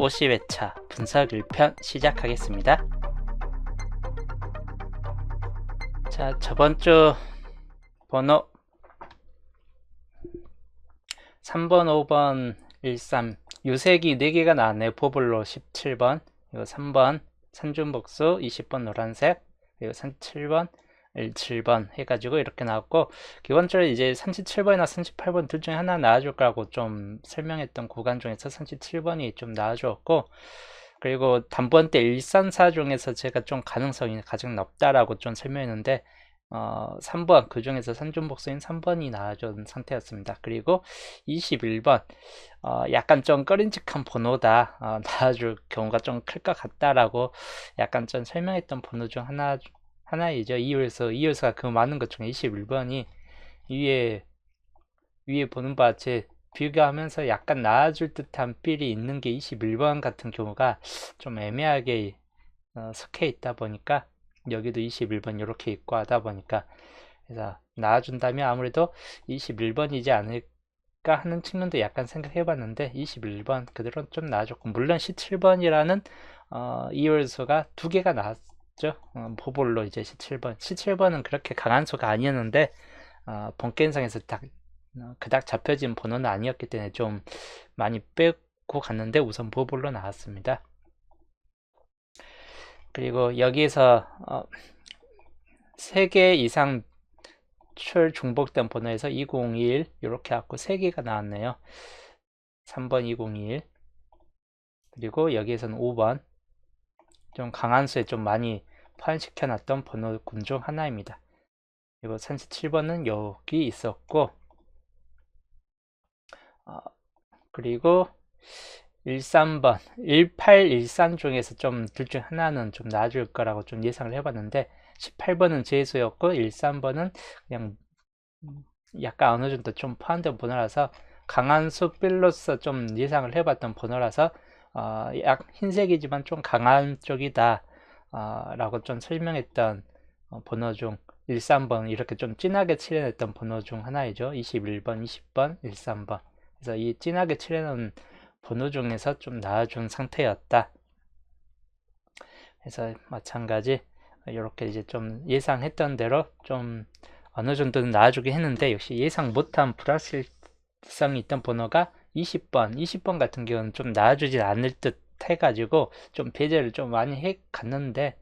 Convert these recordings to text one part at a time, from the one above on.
50회차 분석 1편 시작하겠습니다. 자, 저번주 번호 3번, 5번, 13 유색이 4개가 나왔네요. 보블로 17번, 이거 3번 산중복수, 20번 노란색, 그리고 37번 7번 해가지고 이렇게 나왔고, 기본적으로 이제 37번이나 38번 둘 중에 하나 나와줄 거라고 좀 설명했던 구간 중에서 37번이 좀 나와주었고, 그리고 단번대 134 중에서 제가 좀 가능성이 가장 높다라고 좀 설명했는데 3번, 그 중에서 산중복수인 3번이 나와준 상태였습니다. 그리고 21번 약간 좀 꺼림칙한 번호다, 나와줄 경우가 좀 클 것 같다라고 약간 좀 설명했던 번호 중 하나이죠. 이율수가 그 많은 것 중에 21번이 위에 보는 바와 비교하면서 약간 나아줄 듯한 필이 있는 게 21번 같은 경우가 좀 애매하게 섞여 있다 보니까, 여기도 21번 이렇게 있고 하다 보니까, 그래서 나아준다면 아무래도 21번이지 않을까 하는 측면도 약간 생각해 봤는데 21번 그대로 좀 나아졌고, 물론 17번이라는 이율수가 2개가 나왔죠. 보볼로 이제 17번은 그렇게 강한 수가 아니었는데 본 게임상에서 그닥 잡혀진 번호는 아니었기 때문에 좀 많이 빼고 갔는데 우선 보볼로 나왔습니다. 그리고 여기에서 3개 이상 중복된 번호에서 2021 이렇게 갖고 3개가 나왔네요. 3번 2021, 그리고 여기에서는 5번 좀 강한 수에 좀 많이 포함시켜 놨던 번호군 중 하나입니다. 그리고 37번은 여기 있었고, 그리고 13번 1813 중에서 좀 둘 중 하나는 좀 나아질 거라고 좀 예상을 해봤는데 18번은 재수였고 13번은 그냥 약간 어느 정도 좀 포함된 번호라서, 강한 수빌로서 좀 예상을 해봤던 번호라서 약 흰색이지만 좀 강한 쪽이다 라고 좀 설명했던 번호 중 13번, 이렇게 좀 진하게 칠해냈던 번호 중 하나이죠. 21번, 20번, 13번. 그래서 이 진하게 칠해놓은 번호 중에서 좀 나아준 상태였다. 그래서 마찬가지 이렇게 이제 좀 예상했던 대로 좀 어느 정도는 나아주긴 했는데, 역시 예상 못한 불확실성이 있던 번호가 20번 같은 경우는 좀 나아주지 않을 듯 해가지고 좀 배제를 좀 많이 해 갔는데,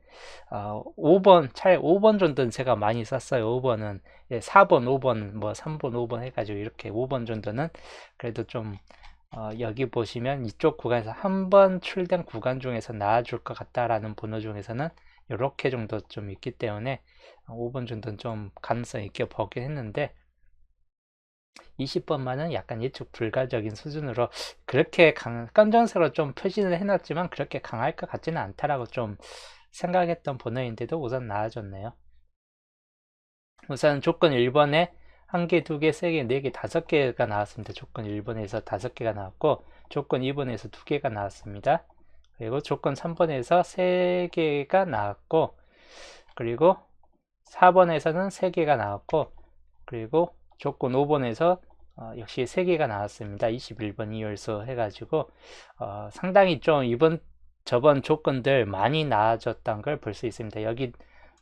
5번, 차라리 5번 정도는 제가 많이 썼어요. 5번은 4번, 5번, 뭐 3번, 5번 해가지고 이렇게 5번 정도는 그래도 좀 여기 보시면 이쪽 구간에서 한 번 출된 구간 중에서 나아줄 것 같다라는 번호 중에서는 이렇게 정도 좀 있기 때문에 5번 정도는 좀 가능성 있게 보긴 했는데, 20번만은 약간 예측 불가적인 수준으로 그렇게 검정색으로 좀 표시를 해놨지만 그렇게 강할 것 같지는 않다라고 좀 생각했던 번호인데도 우선 나아졌네요. 우선 조건 1번에 1개, 2개, 3개, 4개, 5개가 나왔습니다. 조건 1번에서 5개가 나왔고, 조건 2번에서 2개가 나왔습니다. 그리고 조건 3번에서 3개가 나왔고, 그리고 4번에서는 3개가 나왔고, 그리고 조건 5번에서 역시 3개가 나왔습니다. 21번 이율수 해가지고 상당히 좀 저번 조건들 많이 나아졌던 걸 볼 수 있습니다. 여기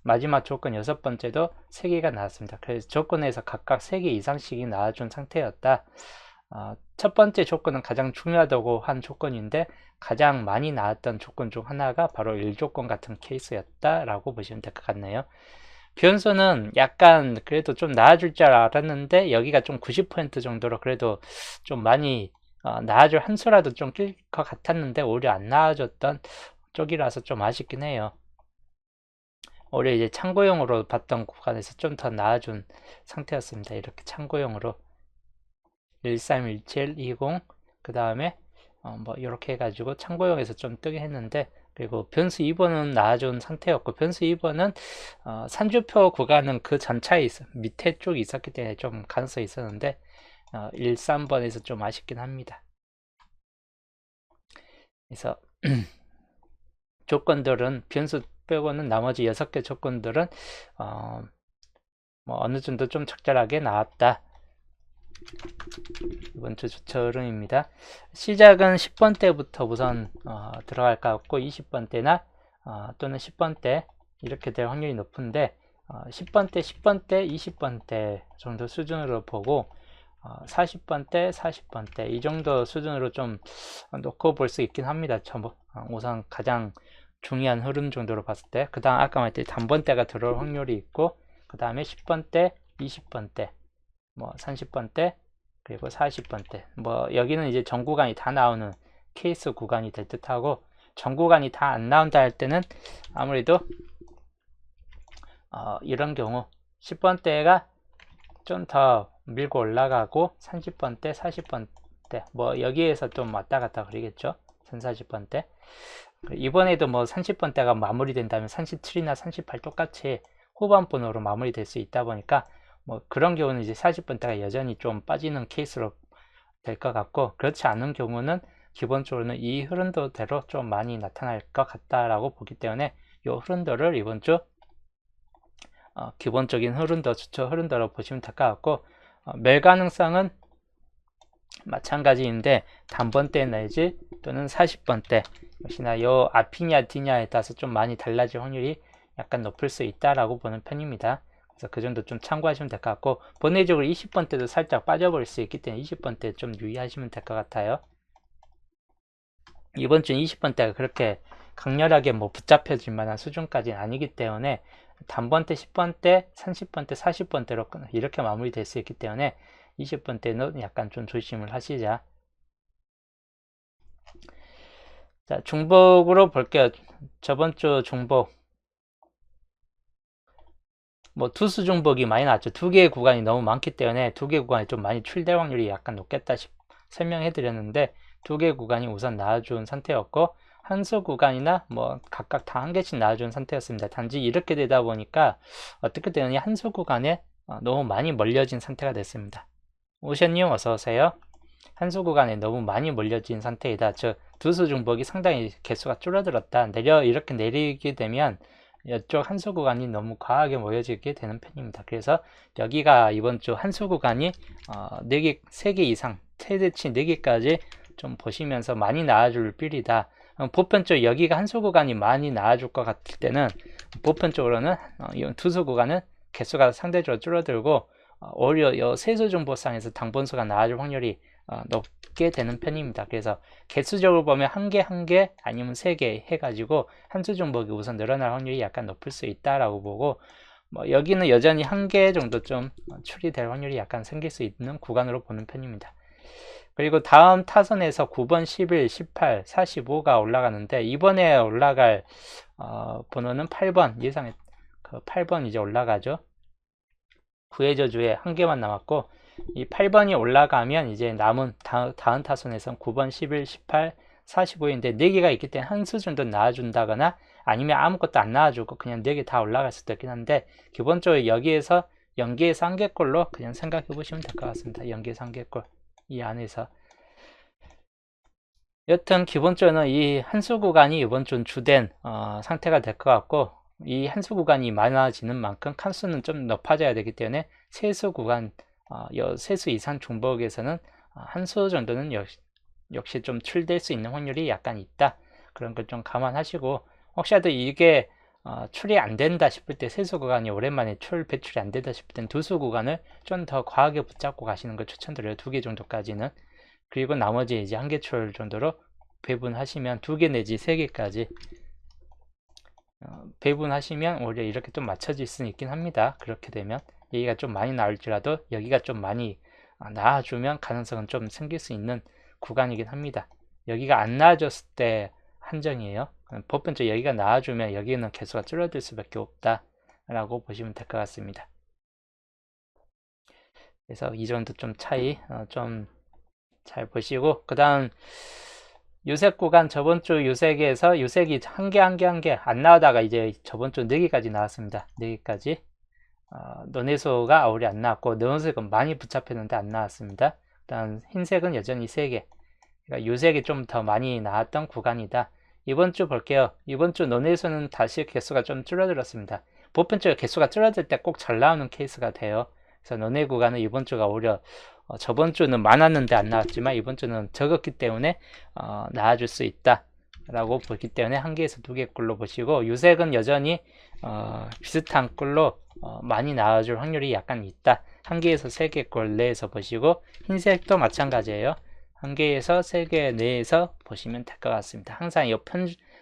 마지막 조건 6번째도 3개가 나왔습니다. 그래서 조건에서 각각 3개 이상씩이 나와준 상태였다. 첫 번째 조건은 가장 중요하다고 한 조건인데 가장 많이 나왔던 조건 중 하나가 바로 1조건 같은 케이스였다라고 보시면 될 것 같네요. 변수는 약간 그래도 좀 나아질 줄 알았는데 여기가 좀 90% 정도로 그래도 좀 많이 나아줄 한 수라도 좀 낄 것 같았는데 오히려 안 나아졌던 쪽이라서 좀 아쉽긴 해요. 오히려 이제 참고용으로 봤던 구간에서 좀 더 나아준 상태였습니다. 이렇게 참고용으로 1317, 20, 그 다음에 뭐 이렇게 해가지고 참고용에서 좀 뜨게 했는데, 그리고 변수 2번은 나아준 상태였고, 변수 2번은 산주표 구간은 그 전차에 밑에 쪽이 있었기 때문에 좀 가능성이 있었는데 13번에서 좀 아쉽긴 합니다. 그래서 조건들은 변수 빼고는 나머지 6개 조건들은 뭐 어느 정도 좀 적절하게 나왔다. 이번 주 주초 흐름입니다. 시작은 10번대부터 우선 들어갈 것 같고 20번대나 또는 10번대 이렇게 될 확률이 높은데 10번대, 10번대, 20번대 정도 수준으로 보고 40번대, 40번대 이 정도 수준으로 좀 놓고 볼 수 있긴 합니다. 우선 가장 중요한 흐름 정도로 봤을 때, 그 다음 아까 말했듯이 단번대가 들어올 확률이 있고, 그 다음에 10번대, 20번대, 뭐 30번대, 그리고 40번대. 뭐 여기는 이제 전 구간이 다 나오는 케이스 구간이 될 듯하고, 전 구간이 다 안 나온다 할 때는 아무래도 이런 경우 10번대가 좀 더 밀고 올라가고 30번대, 40번대 뭐 여기에서 좀 왔다 갔다 그러겠죠. 40번대. 이번에도 뭐 30번대가 마무리된다면 37이나 38 똑같이 후반번으로 마무리될 수 있다 보니까 뭐 그런 경우는 이제 40번대가 여전히 좀 빠지는 케이스로 될 것 같고, 그렇지 않은 경우는 기본적으로는 이 흐름도대로 좀 많이 나타날 것 같다라고 보기 때문에 이 흐름도를 이번 주 기본적인 흐름도, 주초 흐름도로 보시면 될 것 같고, 매일 가능성은 마찬가지인데 단번대 내지 또는 40번대 역시나 요 앞이냐 뒤냐에 따라서 좀 많이 달라질 확률이 약간 높을 수 있다라고 보는 편입니다. 그래서 그 정도 좀 참고하시면 될 것 같고, 본의적으로 20번대도 살짝 빠져버릴 수 있기 때문에 20번대 좀 유의하시면 될 것 같아요. 이번 주는 20번대가 그렇게 강렬하게 뭐 붙잡혀질 만한 수준까지는 아니기 때문에 단번대, 10번대, 30번대, 40번대로 이렇게 마무리될 수 있기 때문에 20번대는 약간 좀 조심을 하시자. 자, 중복으로 볼게요. 저번 주 중복. 뭐 투수 중복이 많이 나왔죠. 두 개의 구간이 너무 많기 때문에 두 개의 구간이 좀 많이 출될 확률이 약간 높겠다 설명해 드렸는데, 두 개의 구간이 우선 나와준 상태였고, 한 수 구간이나 뭐 각각 다 한 개씩 나와준 상태였습니다. 단지 이렇게 되다 보니까 어떻게 되느냐, 한 수 구간에 너무 많이 몰려진 상태가 됐습니다. 오션님 어서오세요. 한 수 구간에 너무 많이 몰려진 상태이다. 즉 두 수 중복이 상당히 개수가 줄어들었다. 이렇게 내리게 되면 이쪽 한 수 구간이 너무 과하게 모여지게 되는 편입니다. 그래서 여기가 이번 주 한 수 구간이 3개 이상, 최대치 4개까지 좀 보시면서 많이 나와줄 필이다. 보편적으로 여기가 한 수 구간이 많이 나와줄 것 같을 때는 보편적으로는 이 두 수 구간은 개수가 상대적으로 줄어들고 오히려 이 세수 중복상에서 당분수가 나와줄 확률이 높게 되는 편입니다. 그래서 개수적으로 보면 한 개 한 개 아니면 3개 해가지고 한 수 중복이 우선 늘어날 확률이 약간 높을 수 있다라고 보고, 뭐 여기는 여전히 한 개 정도 좀 출이될 확률이 약간 생길 수 있는 구간으로 보는 편입니다. 그리고 다음 타선에서 9번, 11, 18, 45가 올라가는데, 이번에 올라갈 번호는 8번, 예상했 그 8번 이제 올라가죠. 구의 저주에 한 개만 남았고, 이 8번이 올라가면 이제 남은 다음 타선에선 9번, 11, 18, 45인데 4개가 있기 때문에 한 수 정도 나와준다거나 아니면 아무것도 안 나와주고 그냥 4개 다 올라갈 수도 있긴 한데, 기본적으로 여기에서 연계에서 한 개꼴로 그냥 생각해 보시면 될 것 같습니다. 연계에서 한 개꼴 이 안에서. 여튼 기본적으로는 이 한 수 구간이 이번 주 주된 상태가 될 것 같고, 이 한 수 구간이 많아지는 만큼 칸수는 좀 높아져야 되기 때문에 세수 구간, 세수 이상 중복에서는 한 수 정도는 역시 좀 출될 수 있는 확률이 약간 있다. 그런 걸 좀 감안하시고, 혹시라도 이게 출이 안 된다 싶을 때, 세수 구간이 오랜만에 배출이 안 된다 싶을 땐 두 수 구간을 좀 더 과하게 붙잡고 가시는 걸 추천드려요. 2개 정도까지는. 그리고 나머지 이제 한 개 출 정도로 배분하시면 2개 내지 3개까지 배분하시면 오히려 이렇게 좀 맞춰질 수 있긴 합니다. 그렇게 되면 여기가 좀 많이 나올지라도 여기가 좀 많이 나와주면 가능성은 좀 생길 수 있는 구간이긴 합니다. 여기가 안 나와줬을 때 한정이에요. 보편적으로 여기가 나와주면 여기는 개수가 줄어들 수밖에 없다 라고 보시면 될 것 같습니다. 그래서 이 정도 좀 차이 좀 잘 보시고, 그 다음 유색 구간, 저번 주 유색에서 유색이 한 개 안 나오다가 이제 저번 주 4개까지 나왔습니다. 4개까지. 논해소가 아울이 안 나왔고, 논색은 많이 붙잡혔는데 안 나왔습니다. 일단 흰색은 여전히 3개. 그러니까 유색이 좀 더 많이 나왔던 구간이다. 이번 주 볼게요. 이번 주 논해소는 다시 개수가 좀 줄어들었습니다. 보편적으로 개수가 줄어들 때 꼭 잘 나오는 케이스가 돼요. 그래서 너네 구간은 이번 주가 오히려 저번 주는 많았는데 안 나왔지만 이번 주는 적었기 때문에 나와줄 수 있다 라고 보기 때문에 1개에서 2개 꼴로 보시고, 유색은 여전히 비슷한 꼴로 많이 나와줄 확률이 약간 있다. 1개에서 3개 꼴 내에서 보시고, 흰색도 마찬가지예요. 1개에서 3개 내에서 보시면 될 것 같습니다. 항상 이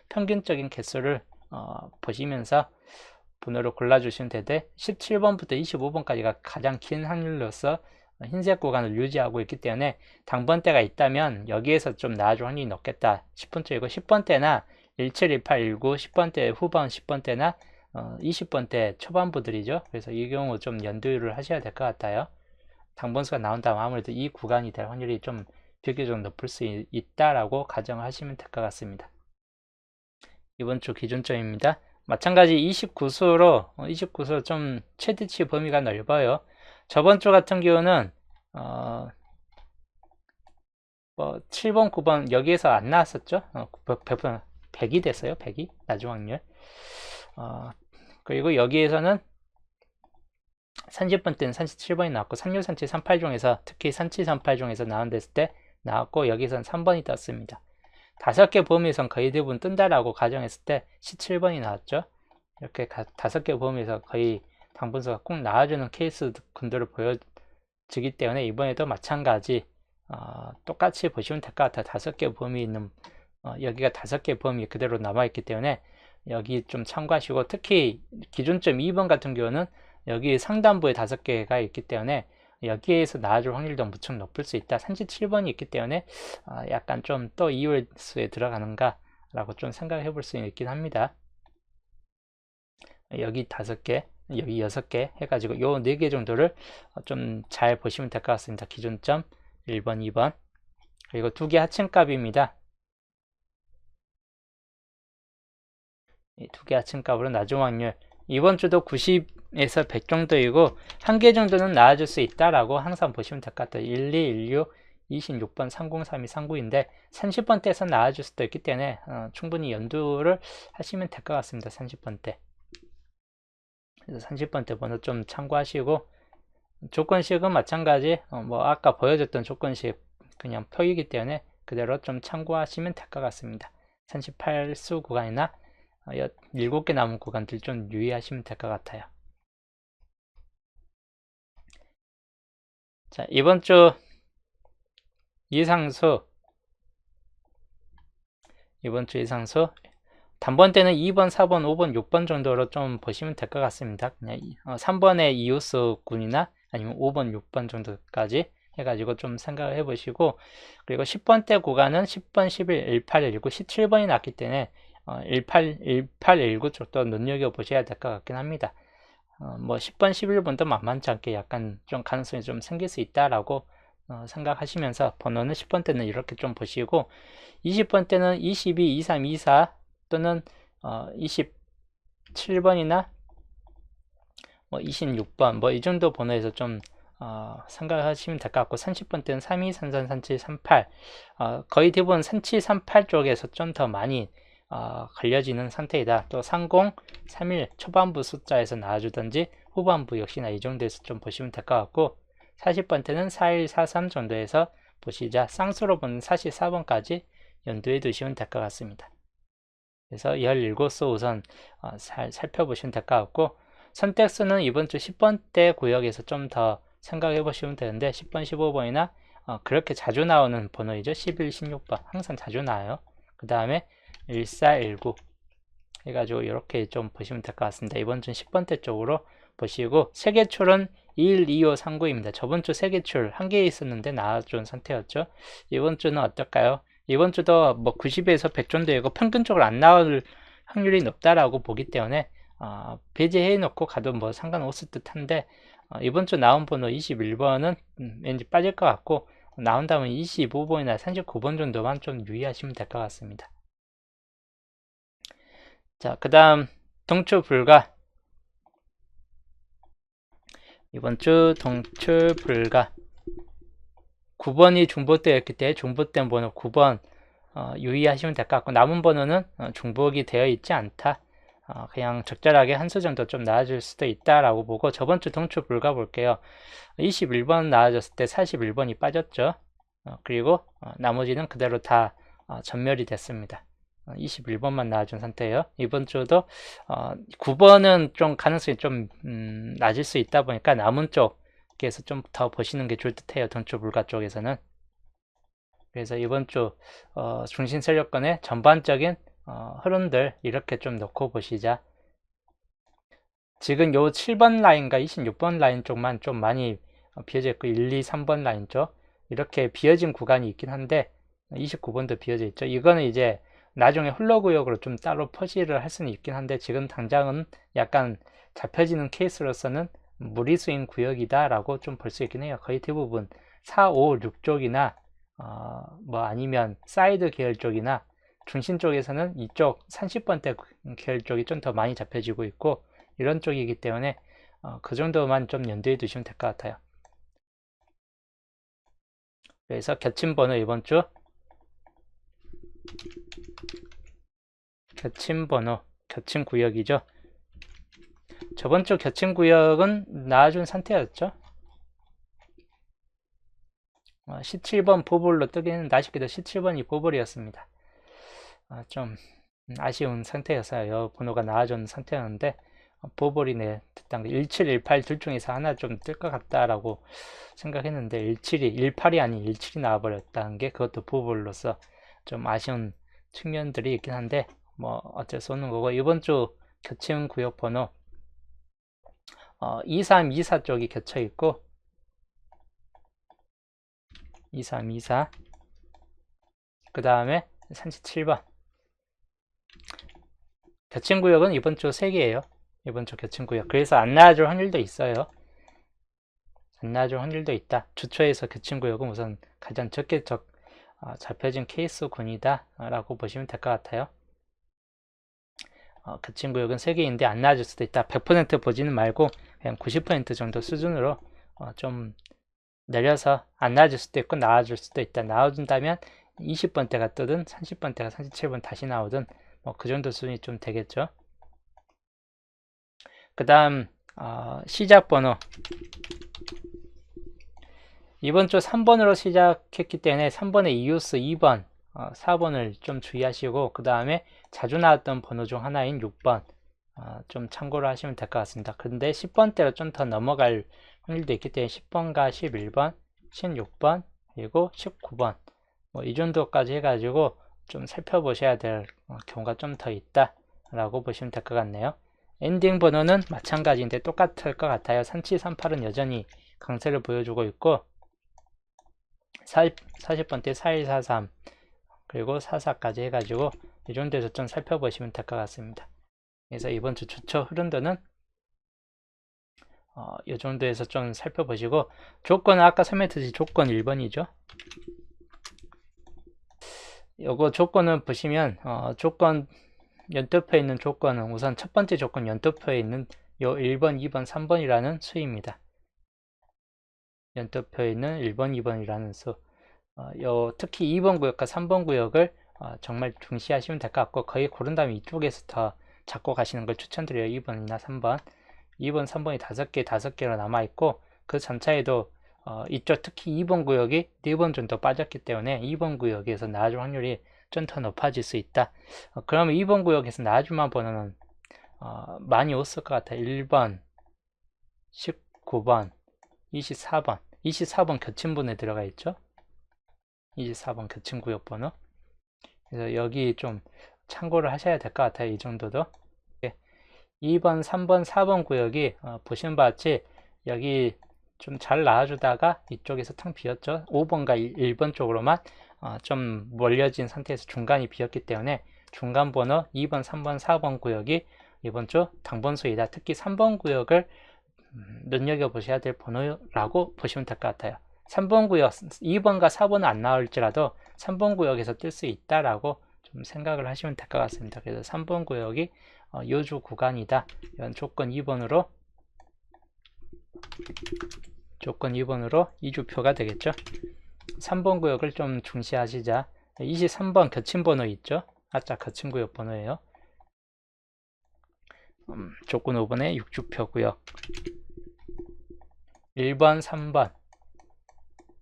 평균적인 개수를 보시면서 번호를 골라주시면 되는데, 17번부터 25번까지가 가장 긴 확률로서 흰색 구간을 유지하고 있기 때문에 당번대가 있다면 여기에서 좀 나아줄 확률이 높겠다 싶은 쪽이고, 10번대나 17, 18, 19, 10번대 후반 10번대나 20번대 초반부들이죠. 그래서 이 경우 좀 연두를 하셔야 될 것 같아요. 당번수가 나온다면 아무래도 이 구간이 될 확률이 좀 비교적 높을 수 있다라고 가정하시면 될 것 같습니다. 이번 주 기준점입니다. 마찬가지 29수로 좀 최대치 범위가 넓어요. 저번 주 같은 경우는 7번, 9번 여기에서 안 나왔었죠. 100이 됐어요. 100이 나중 확률. 그리고 여기에서는 30번 때는 37번이 나왔고, 36, 37, 38 중에서 특히 37, 38 중에서 나온댔을 때 나왔고, 여기서는 3번이 떴습니다. 5개 범위에선 거의 대부분 뜬다라고 가정했을 때 17번이 나왔죠. 이렇게 5개 범위에서 거의 당분수가 꼭 나와주는 케이스 군들을 보여지기 때문에 이번에도 마찬가지 똑같이 보시면 될 것 같아요. 5개 범위 있는 여기가 5개 범위 그대로 남아있기 때문에 여기 좀 참고하시고, 특히 기준점 2번 같은 경우는 여기 상단부에 5개가 있기 때문에 여기에서 나와줄 확률도 무척 높을 수 있다. 37번이 있기 때문에 약간 좀 또 이율수에 들어가는가 라고 좀 생각해 볼 수 있긴 합니다. 여기 5개, 여기 6개 해가지고 요 4개 정도를 좀 잘 보시면 될 것 같습니다. 기준점 1번, 2번. 그리고 2개 하층값입니다. 이 2개 하층값으로 나중 확률. 이번 주도 90에서 100 정도이고, 1개 정도는 나와줄 수 있다라고 항상 보시면 될 것 같아요. 12, 16, 26번, 30, 32, 39인데 30번대에서 나와줄 수도 있기 때문에 충분히 연두를 하시면 될 것 같습니다. 30번대. 그래서 30번대 번호 좀 참고하시고, 조건식은 마찬가지 아까 보여줬던 조건식 그냥 표이기 때문에 그대로 좀 참고하시면 될 것 같습니다. 38수 구간이나 7개 남은 구간들 좀 유의하시면 될 것 같아요. 자, 이번 주 예상수 단번대는 2번, 4번, 5번, 6번 정도로 좀 보시면 될 것 같습니다. 그냥 3번의 이웃수 군이나 아니면 5번, 6번 정도까지 해가지고 좀 생각을 해보시고, 그리고 10번대 구간은 10번, 11, 18, 19, 17번이 났기 때문에 18, 19 쪽도 눈여겨보셔야 될 것 같긴 합니다. 10번, 11번도 만만치 않게 약간 좀 가능성이 좀 생길 수 있다라고 생각하시면서 번호는 10번대는 이렇게 좀 보시고, 20번대는 22, 23, 24 또는 27번이나 26번 이 정도 번호에서 좀 생각하시면 될 것 같고, 30번대는 32, 33, 37, 38 거의 대부분 37, 38 쪽에서 좀 더 많이 걸려지는 상태이다. 또 30, 31 초반부 숫자에서 나와주든지 후반부 역시나 이 정도에서 좀 보시면 될 것 같고, 40번대는 41, 43 정도에서 보시자 쌍수로 보는 44번까지 연두에 두시면 될 것 같습니다. 그래서 17수 우선 살펴보시면 될 것 같고, 선택수는 이번 주 10번대 구역에서 좀 더 생각해 보시면 되는데, 10번, 15번이나 그렇게 자주 나오는 번호이죠. 11, 16번 항상 자주 나와요. 그 다음에 14, 19 해가지고 이렇게 좀 보시면 될 것 같습니다. 이번 주 10번대 쪽으로 보시고, 세개출은 21, 25, 39입니다. 저번 주 세개출 1개 있었는데 나와준 상태였죠. 이번 주는 어떨까요? 이번 주도 90에서 100 정도이고 평균적으로 안 나올 확률이 높다라고 보기 때문에 배제해 놓고 가도 상관없을 듯 한데, 이번 주 나온 번호 21번은 왠지 빠질 것 같고, 나온다면 25번이나 39번 정도만 좀 유의하시면 될 것 같습니다. 자, 그 다음 동출 불가. 이번 주 동출 불가 9번이 중복되었기 때문에 중복된 번호 9번 유의하시면 될 것 같고, 남은 번호는 중복이 되어 있지 않다. 그냥 적절하게 한 수 정도 좀 나아질 수도 있다라고 보고 저번 주 동추 불가 볼게요. 21번 나아졌을 때 41번이 빠졌죠. 그리고 나머지는 그대로 다 전멸이 됐습니다. 21번만 나와준 상태예요. 이번 주도 9번은 좀 가능성이 좀 낮을 수 있다 보니까 남은 쪽에서 좀 더 보시는 게 좋을 듯해요. 동추 불가 쪽에서는. 그래서 이번 주 중심 세력권의 전반적인 흐름들 이렇게 좀 놓고 보시자. 지금 요 7번 라인과 26번 라인 쪽만 좀 많이 비어져 있고 1, 2, 3번 라인 쪽 이렇게 비어진 구간이 있긴 한데 29번도 비어져 있죠. 이거는 이제 나중에 홀로구역으로 좀 따로 퍼지를 할 수는 있긴 한데 지금 당장은 약간 잡혀지는 케이스로서는 무리수인 구역이다 라고 좀 볼 수 있긴 해요. 거의 대부분 4, 5, 6 쪽이나 뭐 아니면 사이드 계열 쪽이나 중심 쪽에서는 이쪽 30번대 계열 쪽이 좀 더 많이 잡혀지고 있고 이런 쪽이기 때문에 그 정도만 좀 염두에 두시면 될 것 같아요. 그래서 겹친 번호 이번 주 겹친 번호, 겹친 구역이죠. 저번 주 겹친 구역은 나와준 상태였죠. 17번 보볼로 뜨긴 했는데 아쉽게도 17번이 보볼이었습니다. 좀 아쉬운 상태였어요. 번호가 나와준 상태였는데 보볼이네 됐던 게 17, 18 둘 중에서 하나 좀 뜰 것 같다라고 생각했는데 17이 18이 아닌 17이 나와버렸다는 게 그것도 보볼로서 좀 아쉬운 측면들이 있긴 한데 뭐 어쩔 수 없는 거고 이번 주 겹친 구역 번호 23, 24 쪽이 겹쳐 있고 23, 24 그 다음에 37번 겹친 구역은 이번 주 3개예요. 이번 주 겹친 구역. 그래서 안 나와줄 확률도 있어요. 안 나와줄 확률도 있다. 주초에서 겹친 구역은 우선 가장 적게 잡혀진 케이스군이다 라고 보시면 될 것 같아요. 겹친 구역은 3개인데 안 나와줄 수도 있다. 100% 보지는 말고 그냥 90% 정도 수준으로 좀 내려서 안 나와줄 수도 있고 나와줄 수도 있다. 나와준다면 20번대가 뜨든 30번대가 37번 다시 나오든 뭐 그 정도 수준이 좀 되겠죠. 그 다음 시작 번호 이번 주 3번으로 시작했기 때문에 3번의 이우스 2번 4번을 좀 주의하시고 그 다음에 자주 나왔던 번호 중 하나인 6번 좀 참고를 하시면 될 것 같습니다. 근데 10번대로 좀 더 넘어갈 확률도 있기 때문에 10번과 11번 16번 그리고 19번 뭐 이 정도까지 해가지고 좀 살펴보셔야 될 경우가 좀 더 있다 라고 보시면 될 것 같네요. 엔딩 번호는 마찬가지인데 똑같을 것 같아요. 3738은 여전히 강세를 보여주고 있고 40번대 4143 그리고 44까지 해가지고 이 정도에서 좀 살펴보시면 될 것 같습니다. 그래서 이번 주 주초 흐름도는 이 정도에서 좀 살펴보시고 조건은 아까 설명드린 조건 1번이죠. 요거 조건은 보시면 조건 연도표에 있는 조건은 우선 첫 번째 조건 연도표에 있는 요 1번, 2번, 3번이라는 수입니다. 연도표에 있는 1번, 2번이라는 수. 특히 2번 구역과 3번 구역을 정말 중시하시면 될 것 같고 거의 고른 다음에 이쪽에서 더 잡고 가시는 걸 추천드려요. 2번이나 3번. 2번, 3번이 5개로 남아있고 그 전차에도 이쪽 특히 2번 구역이 4번 정도 빠졌기 때문에 2번 구역에서 나와줄 확률이 좀 더 높아질 수 있다. 그러면 2번 구역에서 나와줄만 번호는 많이 없을 것 같아요. 1번, 19번, 24번 24번 겹친분에 들어가 있죠. 24번 겹친 구역 번호. 그래서 여기 좀 참고를 하셔야 될 것 같아요. 이 정도도. 2번, 3번, 4번 구역이 보시는 바와 같이 여기 좀 잘 나와주다가 이쪽에서 텅 비었죠. 5번과 1번 쪽으로만 좀 몰려진 상태에서 중간이 비었기 때문에 중간 번호 2번, 3번, 4번 구역이 이번 주 당번수이다. 특히 3번 구역을 눈여겨보셔야 될 번호라고 보시면 될 것 같아요. 3번 구역, 2번과 4번은 안 나올지라도 3번 구역에서 뜰 수 있다라고 좀 생각을 하시면 될 것 같습니다. 그래서 3번 구역이 요주 구간이다. 이런 조건 2번으로 2주표가 되겠죠. 3번 구역을 좀 중시하시자. 23번 겹친 번호 있죠. 아까 겹친 구역 번호예요. 조건 5번에 6주표 구역 1번, 3번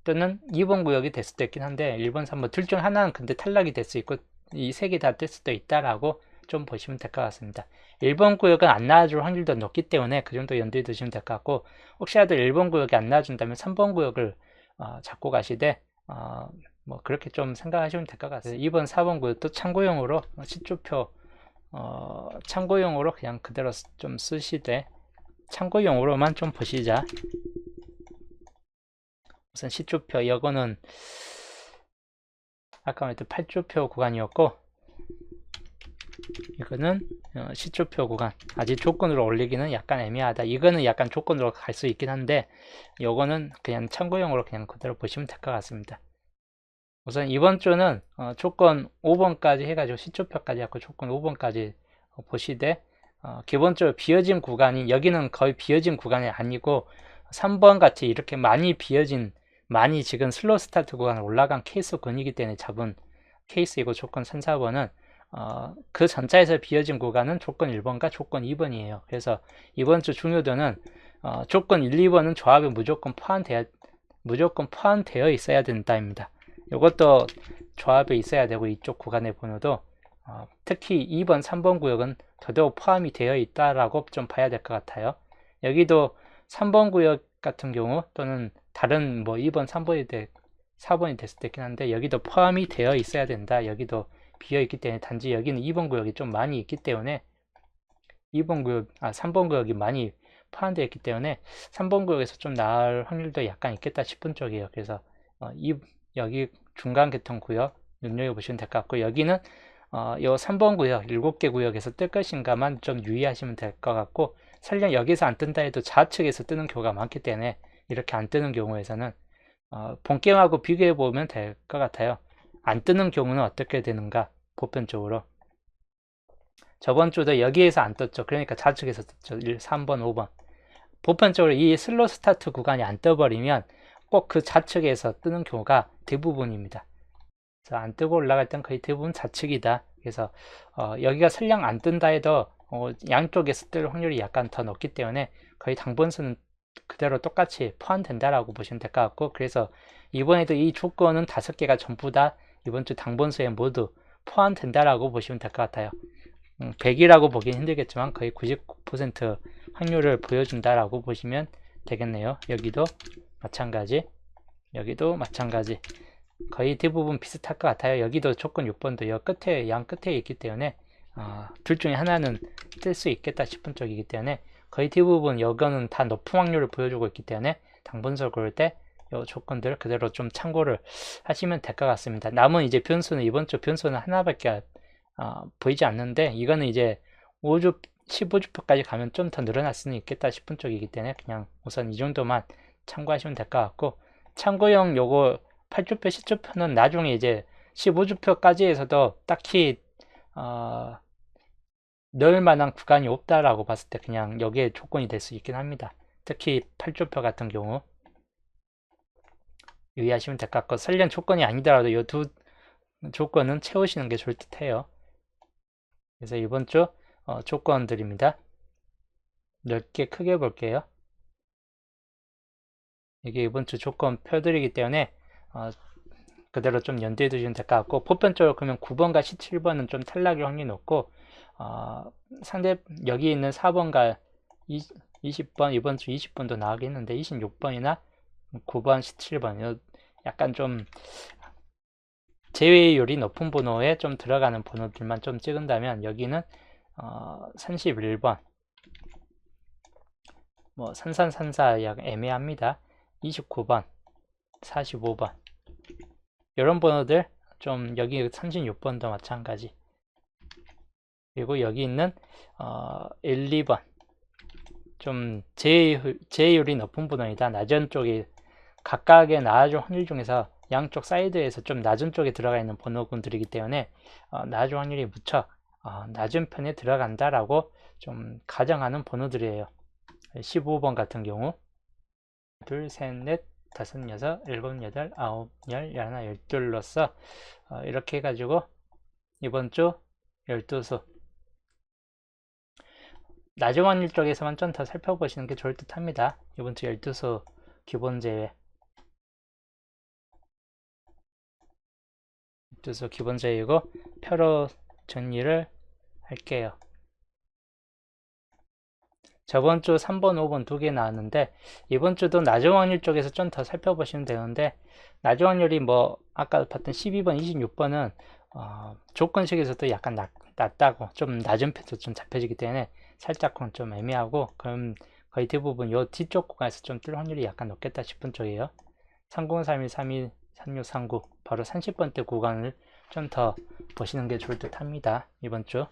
또는 2번 구역이 될 수도 있긴 한데 1번, 3번 둘 중 하나는 근데 탈락이 될 수 있고 이 세 개 다 될 수도 있다라고 좀 보시면 될 것 같습니다. 1번 구역은 안 나와줄 확률도 높기 때문에 그 정도 염두에 두시면 될 것 같고 혹시라도 1번 구역이 안 나와준다면 3번 구역을 잡고 가시되 뭐 그렇게 좀 생각하시면 될 것 같습니다. 2번, 4번 구역도 참고용으로 시초표 참고용으로 그냥 그대로 좀 쓰시되 참고용으로만 좀 보시자. 우선 시초표 이거는 아까 말했던 8주표 구간이었고 이거는 시초표 구간 아직 조건으로 올리기는 약간 애매하다. 이거는 약간 조건으로 갈 수 있긴 한데 요거는 그냥 참고용으로 그냥 그대로 보시면 될 것 같습니다. 우선 이번 주는 조건 5번까지 해가지고 시초표까지 하고 조건 5번까지 보시되 기본적으로 비어진 구간이 여기는 거의 비어진 구간이 아니고 3번 같이 이렇게 많이 비어진 많이 지금 슬로우 스타트 구간 올라간 케이스군이기 때문에 잡은 케이스이고 조건 3, 4번은 그 전자에서 비어진 구간은 조건 1번과 조건 2번이에요. 그래서 이번 주 중요도는 조건 1, 2번은 조합에 무조건 포함되어 있어야 된다입니다. 이것도 조합에 있어야 되고 이쪽 구간의 번호도 특히 2번, 3번 구역은 더더욱 포함이 되어 있다라고 좀 봐야 될 것 같아요. 여기도 3번 구역 같은 경우 또는 다른 뭐 2번, 3번이 4번이 됐을 때 있긴 한데 여기도 포함이 되어 있어야 된다. 여기도 비어 있기 때문에 단지 여기는 2번 구역이 좀 많이 있기 때문에 3번 구역이 많이 포함되어 있기 때문에 3번 구역에서 좀 나을 확률도 약간 있겠다 싶은 쪽이에요. 그래서 여기 중간 계통 구역 눈여겨보시면 될 것 같고 여기는 요 3번 구역 7개 구역에서 뜰 것인가만 좀 유의하시면 될 것 같고 설령 여기서 안 뜬다 해도 좌측에서 뜨는 경우가 많기 때문에 이렇게 안 뜨는 경우에서는 본 게임하고 비교해 보면 될 것 같아요. 안 뜨는 경우는 어떻게 되는가 보편적으로 저번 주도 여기에서 안 떴죠. 그러니까 좌측에서 떴죠. 3번, 5번 보편적으로 이 슬로우 스타트 구간이 안 떠버리면 꼭 그 좌측에서 뜨는 경우가 대부분입니다. 그래서 안 뜨고 올라갈 땐 거의 대부분 좌측이다. 그래서 여기가 설령 안 뜬다 해도 양쪽에서 뜰 확률이 약간 더 높기 때문에 거의 당분수는 그대로 똑같이 포함된다라고 보시면 될 것 같고 그래서 이번에도 이 조건은 5개가 전부 다 이번 주 당분수에 모두 포함된다라고 보시면 될 것 같아요. 100이라고 보긴 힘들겠지만 거의 99% 확률을 보여준다라고 보시면 되겠네요. 여기도 마찬가지 여기도 마찬가지 거의 대부분 비슷할 것 같아요. 여기도 조건 6번도 양 끝에 있기 때문에 둘 중에 하나는 뜰 수 있겠다 싶은 쪽이기 때문에 거의 대부분 여기는 다 높은 확률을 보여주고 있기 때문에 당분수 고를 때 이 조건들 그대로 좀 참고를 하시면 될 것 같습니다. 남은 이제 변수는 이번 주 변수는 하나밖에 보이지 않는데 이거는 이제 15주표까지 가면 좀 더 늘어날 수는 있겠다 싶은 쪽이기 때문에 그냥 우선 이 정도만 참고하시면 될 것 같고 참고용 요거 8주표, 10주표는 나중에 이제 15주표까지 해서도 딱히 넣을 만한 구간이 없다라고 봤을 때 그냥 여기에 조건이 될 수 있긴 합니다. 특히 8주표 같은 경우 유의하시면 될 것 같고 설령 조건이 아니더라도 이 두 조건은 채우시는 게 좋을 듯 해요. 그래서 이번 주 조건들입니다. 넓게 크게 볼게요. 이게 이번 주 조건 표들이기 때문에 그대로 좀 연두해 두시면 될 것 같고 보편적으로 그러면 9번과 17번은 좀 탈락일 확률이 높고 상대 여기 있는 4번과 20번 이번 주 20번도 나가겠는데 26번이나 9번 17번 약간 좀 제외율이 높은 번호에 좀 들어가는 번호들만 좀 찍은다면 여기는 31번 뭐 산산산사 약 애매합니다. 29번 45번 이런 번호들 좀 여기 36번도 마찬가지 그리고 여기 있는 1, 2번 좀 제외율이 높은 번호이다. 낮은 쪽이 각각의 나아줄 확률 중에서 양쪽 사이드에서 좀 낮은 쪽에 들어가 있는 번호군들이기 때문에 나아줄 확률이 무척 낮은 편에 들어간다라고 좀 가정하는 번호들이에요. 15번 같은 경우 둘, 셋, 넷, 다섯, 여섯, 일곱, 여덟, 아홉, 열, 열하나, 열둘로서 이렇게 해가지고 이번 주 12수 낮은 확률 쪽에서만 좀 더 살펴보시는 게 좋을 듯 합니다. 이번 주 12수 기본 제외. 12수 기본 제외이고, 표로 정리를 할게요. 저번 주 3번, 5번 두 개 나왔는데, 이번 주도 낮은 확률 쪽에서 좀 더 살펴보시면 되는데, 낮은 확률이 뭐, 아까 봤던 12번, 26번은, 조건식에서도 약간 낮다고, 좀 낮은 편도 좀 잡혀지기 때문에, 살짝 좀 애매하고, 그럼 거의 대부분 요 뒤쪽 구간에서 좀 뜰 확률이 약간 높겠다 싶은 쪽이에요. 3031, 32, 3639, 바로 30번대 구간을 좀 더 보시는 게 좋을 듯 합니다. 이번 주.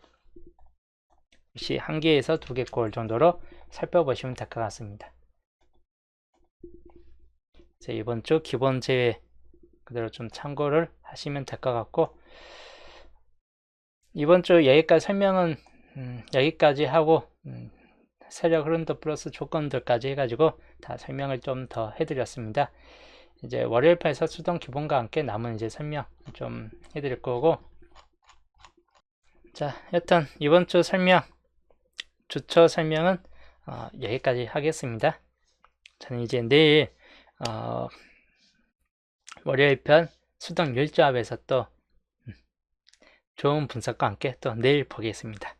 역시 한 개에서 두 개 꼴 정도로 살펴보시면 될 것 같습니다. 이번 주 기본 제외 그대로 좀 참고를 하시면 될 것 같고, 이번 주 여기까지 설명은 여기까지 하고, 세력 흐름도 플러스 조건들까지 해가지고 다 설명을 좀 더 해드렸습니다. 이제 월요일 편에서 수동 기본과 함께 남은 이제 설명 좀 해드릴 거고, 자, 여튼 이번 주 설명, 주초 설명은 여기까지 하겠습니다. 저는 이제 내일 월요일 편 수동 율조합에서 또 좋은 분석과 함께 또 내일 보겠습니다.